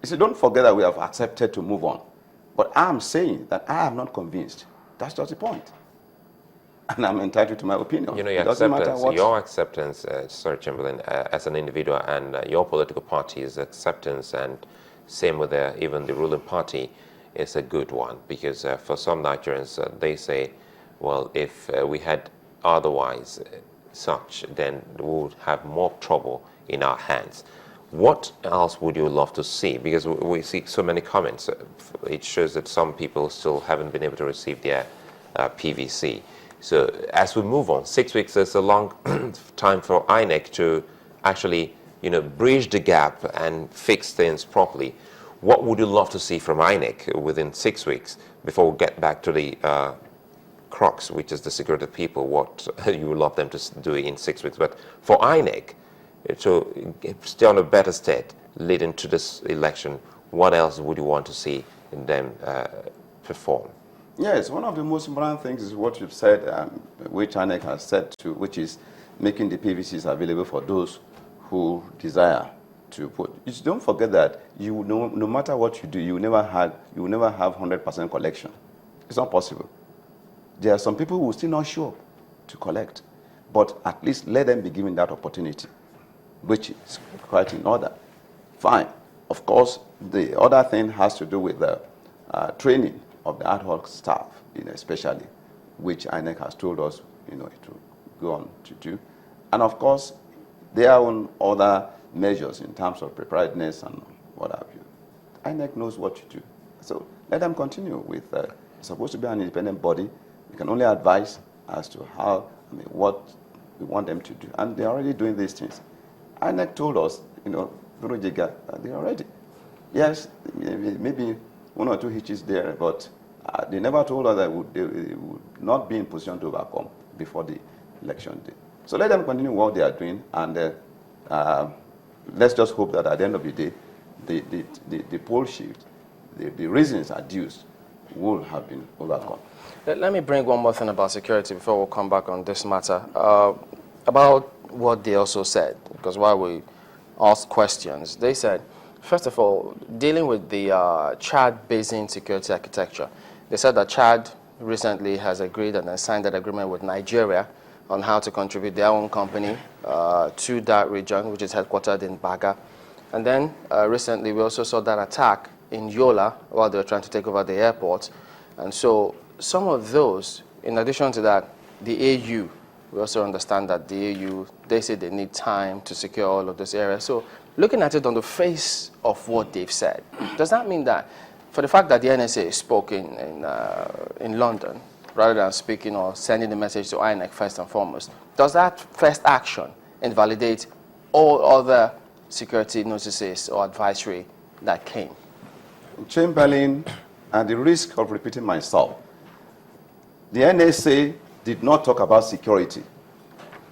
You see, don't forget that we have accepted to move on. But I'm saying that I am not convinced. That's just the point. And I'm entitled to my opinion. You know, your acceptance, Sir Chamberlain, as an individual, and your political party's acceptance, and same with even the ruling party, is a good one. Because for some Nigerians, they say, well, if we had otherwise such, then we would have more trouble in our hands. What else would you love to see? Because we see so many comments. It shows that some people still haven't been able to receive their PVC. So as we move on, 6 weeks is a long time for INEC to actually, bridge the gap and fix things properly. What would you love to see from INEC within 6 weeks before we get back to the crux, which is the security of people, what you would love them to do in 6 weeks? But for INEC, to stay on a better state leading to this election, what else would you want to see in them perform? Yes, one of the most important things is what you've said, which INEC has said to, which is making the PVCs available for those who desire to put. You don't forget that no matter what you do, you will never have 100% collection. It's not possible. There are some people who will still not show up to collect, but at least let them be given that opportunity, which is quite in order. Fine. Of course, the other thing has to do with the training of the ad hoc staff, especially, which INEC has told us, to go on to do. And of course, their own other measures in terms of preparedness and what have you. INEC knows what to do. So let them continue with, it's supposed to be an independent body. We can only advise as to what we want them to do. And they're already doing these things. INEC told us, that they are ready. Yes, maybe one or two hitches there, but they never told us that they would not be in position to overcome before the election day. So let them continue what they are doing, and let's just hope that at the end of the day, the poll shift, the reasons adduced, will have been overcome. Let me bring one more thing about security before we come back on this matter. About what they also said, because while we asked questions, they said, first of all, dealing with the Chad Basin security architecture, they said that Chad recently has agreed and signed that agreement with Nigeria on how to contribute their own company to that region, which is headquartered in Baga. And then recently we also saw that attack in Yola while they were trying to take over the airport. And so some of those, in addition to that, the AU, we also understand that the AU, they say they need time to secure all of those areas. So looking at it on the face of what they've said, does that mean that for the fact that the NSA spoke in London, rather than speaking or sending the message to INEC first and foremost, does that first action invalidate all other security notices or advisory that came? Chamberlain, at the risk of repeating myself, the NSA did not talk about security.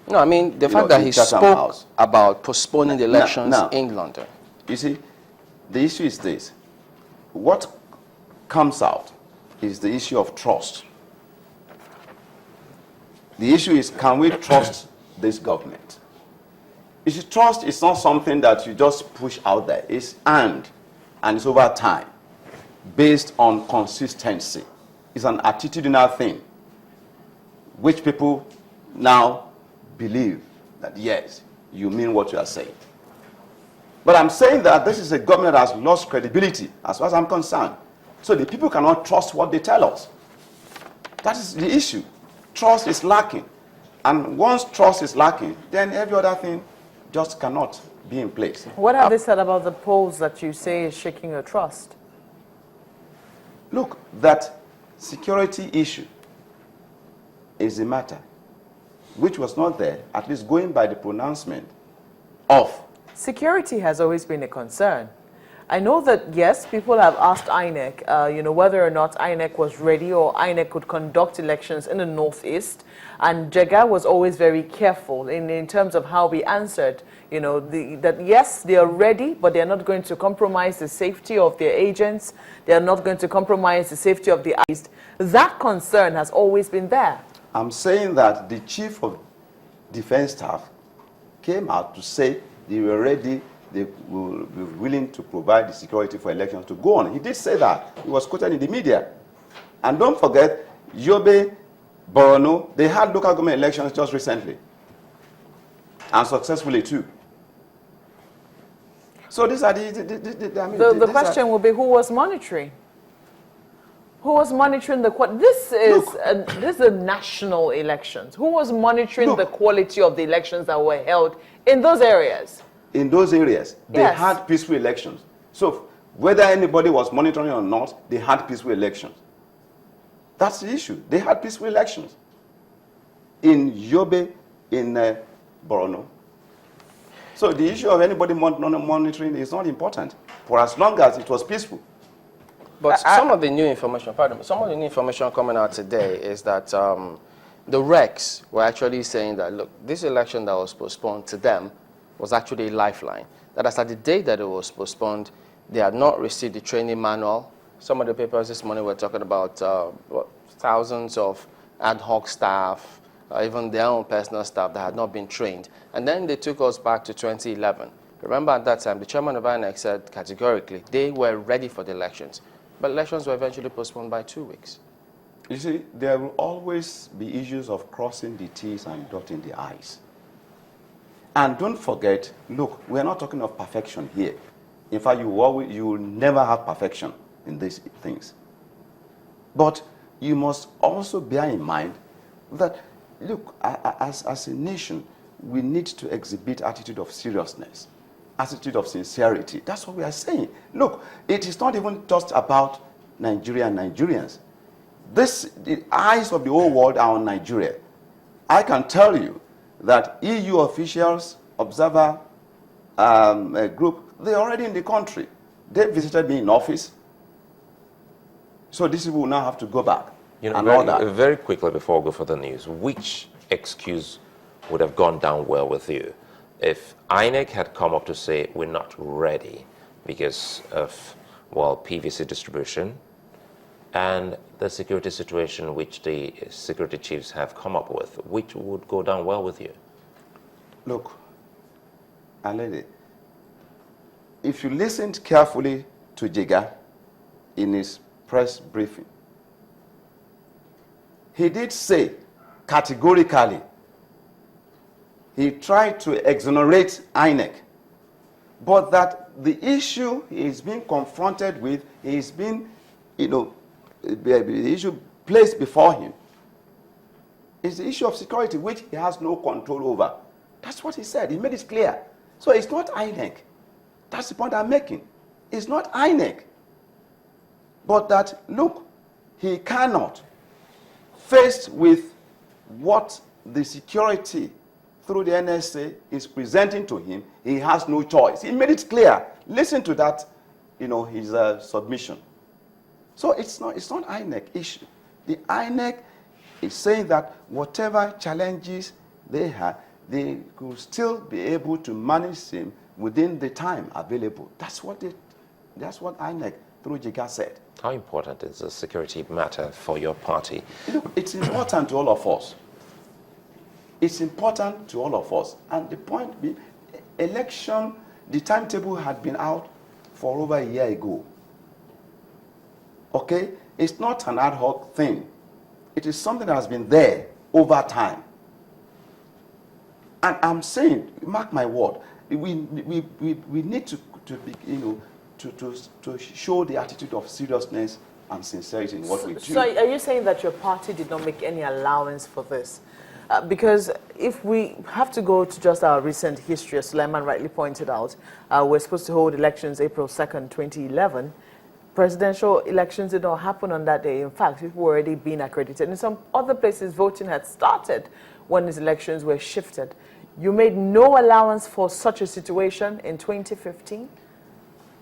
No, I mean, the fact that he spoke about postponing the elections in London. You see, the issue is this. What comes out is the issue of trust. The issue is, can we trust this government? You see, trust is not something that you just push out there. It's earned, and it's over time, based on consistency. It's an attitudinal thing, which people now believe that, yes, you mean what you are saying. But I'm saying that this is a government that has lost credibility, as far as I'm concerned. So the people cannot trust what they tell us. That is the issue. Trust is lacking. And once trust is lacking, then every other thing just cannot be in place. What have they said about the polls that you say is shaking your trust? Look, that security issue is a matter which was not there, at least going by the pronouncement of. Security has always been a concern. I know that, yes, people have asked INEC, whether or not INEC was ready or INEC could conduct elections in the Northeast. And Jega was always very careful in terms of how we answered, that yes, they are ready, but they're not going to compromise the safety of their agents. They're not going to compromise the safety of the East. That concern has always been there. I'm saying that the Chief of Defense Staff came out to say they were ready they will be willing to provide the security for elections to go on. He did say that. He was quoted in the media. And don't forget, Yobe, Borno, they had local government elections just recently. And successfully too. So these are the question will be, who was monitoring? Who was monitoring this is a national elections. Who was monitoring the quality of the elections that were held in those areas? In those areas, they had peaceful elections. So whether anybody was monitoring or not, they had peaceful elections. That's the issue. They had peaceful elections. In Yobe, in Borno. So the issue of anybody monitoring is not important, for as long as it was peaceful. But some of the new information, pardon me, some of the new information coming out today is that the Recs were actually saying that, look, this election that was postponed to them was actually a lifeline. That as at the day that it was postponed, they had not received the training manual. Some of the papers this morning were talking about thousands of ad hoc staff, even their own personal staff that had not been trained. And then they took us back to 2011. Remember at that time, the chairman of INEC said categorically they were ready for the elections. But elections were eventually postponed by 2 weeks. You see, there will always be issues of crossing the T's and dotting the I's. And don't forget, look, we're not talking of perfection here. In fact, you will never have perfection in these things. But you must also bear in mind that, look, as a nation, we need to exhibit attitude of seriousness, attitude of sincerity. That's what we are saying. Look, it is not even just about Nigeria and Nigerians. The eyes of the whole world are on Nigeria. I can tell you that EU officials, observer group, they're already in the country. They visited me in office. So these people will now have to go back. You know, very quickly before we go for the news, which excuse would have gone down well with you if INEC had come up to say we're not ready because of, well, PVC distribution and the security situation which the security chiefs have come up with, which would go down well with you? Look, Alede, if you listened carefully to Jiga in his press briefing, he did say categorically, he tried to exonerate INEC, but that the issue he's being confronted with, he's been, the issue placed before him is the issue of security, which he has no control over. That's what he said. He made it clear. So it's not INEC. That's the point I'm making. It's not INEC. But that, look, he cannot, faced with what the security through the NSA is presenting to him, he has no choice. He made it clear. Listen to that, his submission. So it's not INEC issue. The INEC is saying that whatever challenges they have, they could still be able to manage them within the time available. That's what INEC through Jiga said. How important is the security matter for your party? It's important to all of us. It's important to all of us. And the point being, election, the timetable had been out for over a year ago. Okay? It's not an ad hoc thing. It is something that has been there over time. And I'm saying, mark my word, we need to show the attitude of seriousness and sincerity in what we do. So are you saying that your party did not make any allowance for this? Because if we have to go to just our recent history, as Suleiman rightly pointed out, we're supposed to hold elections April 2nd, 2011. Presidential elections did not happen on that day. In fact, people were already being accredited. In some other places, voting had started when these elections were shifted. You made no allowance for such a situation in 2015?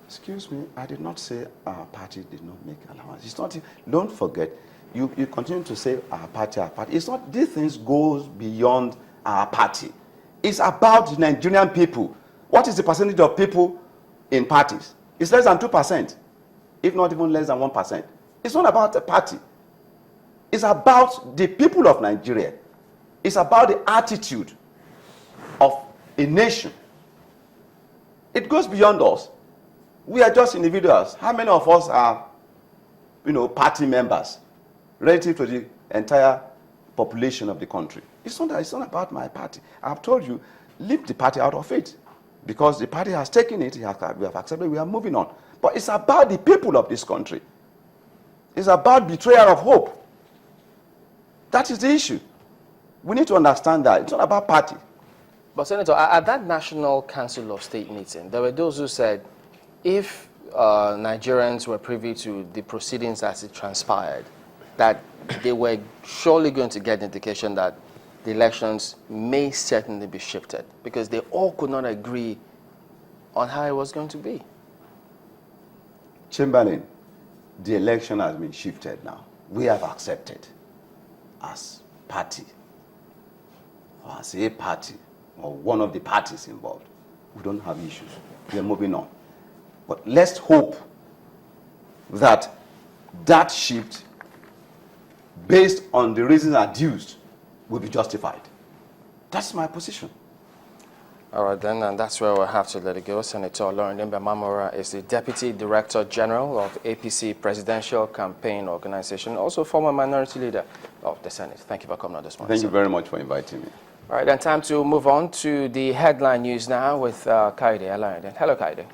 Excuse me, I did not say our party did not make allowance. It's not. Don't forget, you continue to say our party, our party. It's not. These things goes beyond our party. It's about the Nigerian people. What is the percentage of people in parties? It's less than 2%, if not even less than 1%. It's not about a party. It's about the people of Nigeria. It's about the attitude of a nation. It goes beyond us. We are just individuals. How many of us are, party members relative to the entire population of the country? It's not about my party. I've told you, leave the party out of it. Because the party has taken it, we have accepted, we are moving on. But it's about the people of this country. It's about betrayal of hope. That is the issue. We need to understand that. It's not about party. But Senator, at that National Council of State meeting, there were those who said if Nigerians were privy to the proceedings as it transpired, that they were surely going to get indication that the elections may certainly be shifted because they all could not agree on how it was going to be. Chamberlain, the election has been shifted now. We have accepted as party, or as a party, or one of the parties involved. We don't have issues. We are moving on. But let's hope that that shift, based on the reasons adduced, will be justified. That's my position. All right, then, and that's where we'll have to let it go. Senator Olorunnibe Mamora is the Deputy Director General of APC Presidential Campaign Organization, also former minority leader of the Senate. Thank you for coming on this morning. Thank you very much for inviting me. All right, then time to move on to the headline news now with Kaide Alayande. Hello, Kaide.